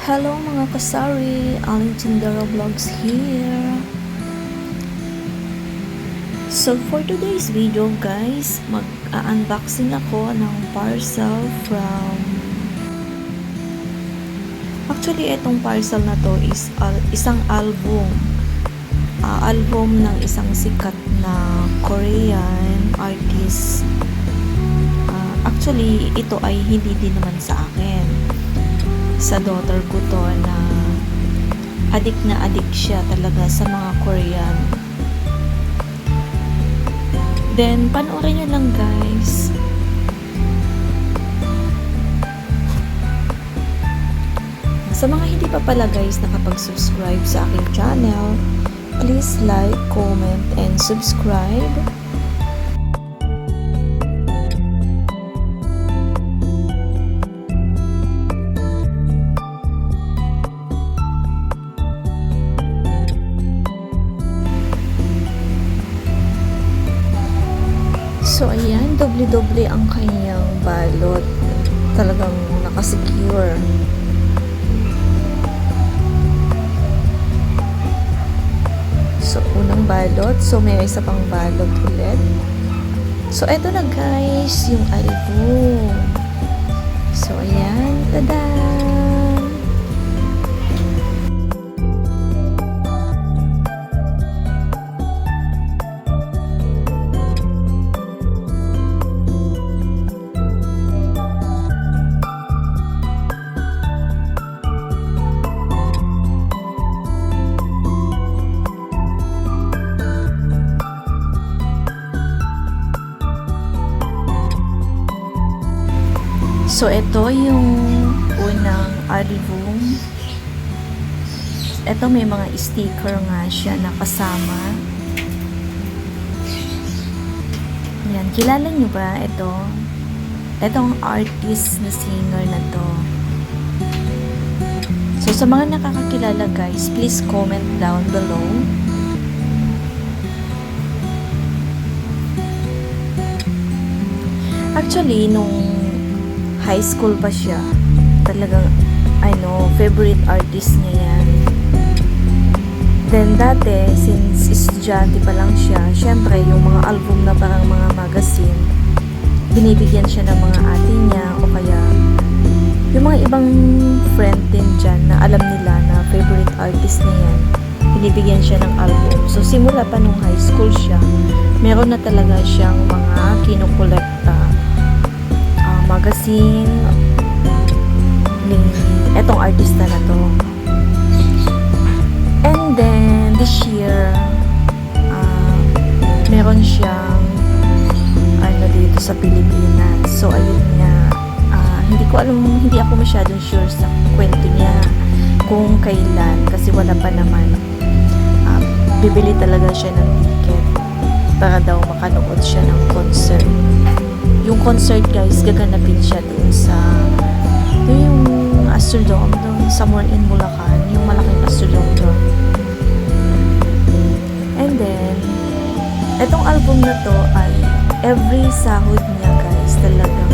Hello mga kasari, Aling Tindera Vlogs here. So for today's video guys, mag-unboxing ako ng parcel from... Actually, itong parcel na to is isang album. Album ng isang sikat na Korean artist. Actually, ito ay hindi din naman sa akin. Sa daughter ko to na adik siya talaga sa mga Korean. Then, panoorin nyo lang guys. Sa mga hindi pa pala guys nakapag-subscribe sa aking channel, please like, comment, and subscribe. So, ayan, doble-doble ang kanyang balot. Talagang nakasecure. So, unang balot. So, may isa pang balot ulit. So, eto na guys, yung album. So, ayan, tada! So, ito yung unang album. Ito may mga sticker nga siya na kasama. Yan, kilala nyo ba ito? Itong artist na singer na to. So, sa mga nakakakilala guys, please comment down below. Actually, nung high school pa siya, talagang favorite artist niya yan. Then dati, since estudyante pa lang siya, syempre yung mga album na parang mga magazine, binibigyan siya ng mga ate niya o kaya yung mga ibang friend din dyan na alam nila na favorite artist niya yan, binibigyan siya ng album. So simula pa nung high school siya, meron na talaga siyang mga kinukolekta magazine ni etong artista na to. And then this year meron siyang dito sa Pilipinas. So ayun nga, hindi ako masyadong sure sa kwento niya kung kailan, kasi wala pa naman. Bibili talaga siya ng ticket para daw makanood siya ng concert. Yung concert guys, gaganapin siya doon sa yung Astrodome doon, somewhere in Bulacan, yung malaking Astrodome doon. And then etong album na to ay every sahod niya guys, talagang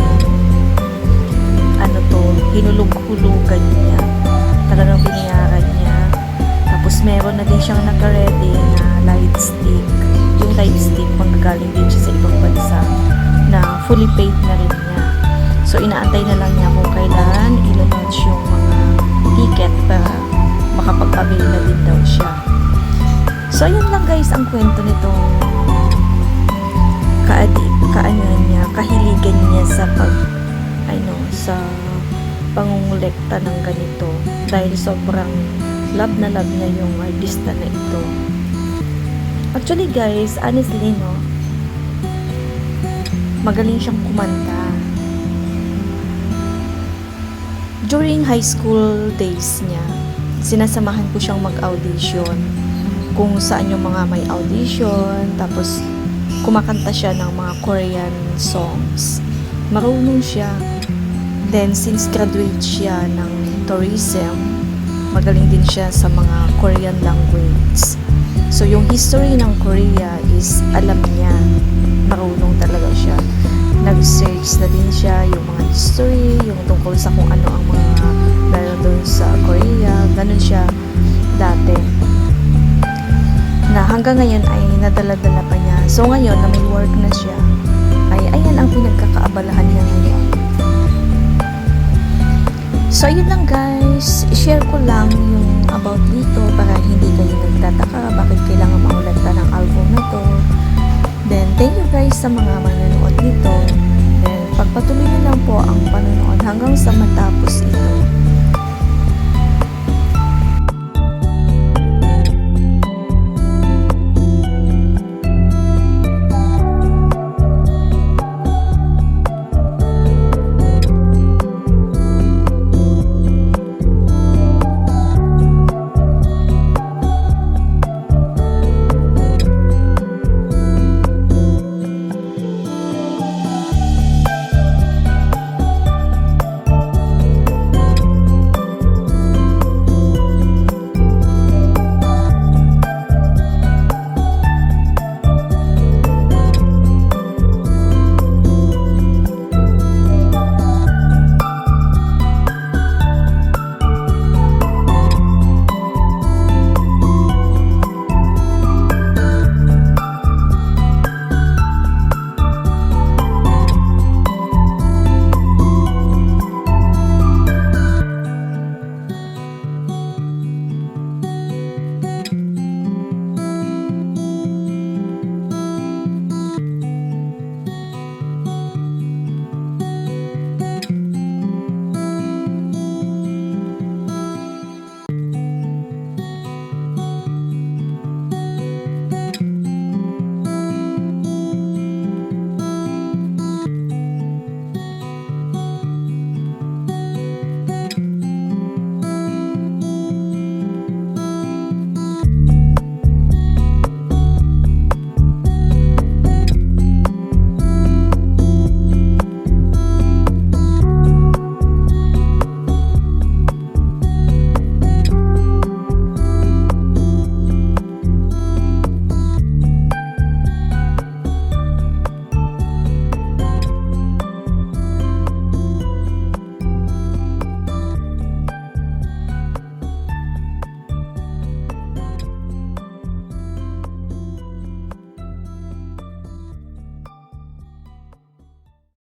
hinulog-hulugan niya, talagang binayaran niya. Tapos meron na din siyang naka-ready na light stick. Yung light stick manggagaling din siya sa ibang bansa na fully paid na rin niya. So, inaantay na lang niya kung kailan ilo-launch yung mga ticket para makapag-avail na din daw siya. So, ayun lang guys ang kwento nitong kahiligan niya sa sa pangungulekta ng ganito. Dahil sobrang love na love niya yung artista na ito. Actually guys, honestly magaling siyang kumanta. During high school days niya, sinasamahan ko siyang mag-audition. Kung saan yung mga may audition, tapos kumakanta siya ng mga Korean songs. Marunong siya. Then, since graduate siya ng tourism, magaling din siya sa mga Korean language. So, yung history ng Korea is alam niya. Marunong talaga siya. Nag-search na din siya yung mga history, yung tungkol sa kung ano ang mga meron doon sa Korea. hanggang ngayon ay nadala-dala pa niya. So ngayon na may work na siya, ay ayan ang pinagkakaabalahan niya ngayon. So ayun lang guys, i-share ko lang yung about dito para hindi kayo nagtataka bakit kailangan maulanta ng album na to. Then thank you guys sa mga manonood nito. Then pagpatuloy niyo lang po ang panonood hanggang sa matapos ito.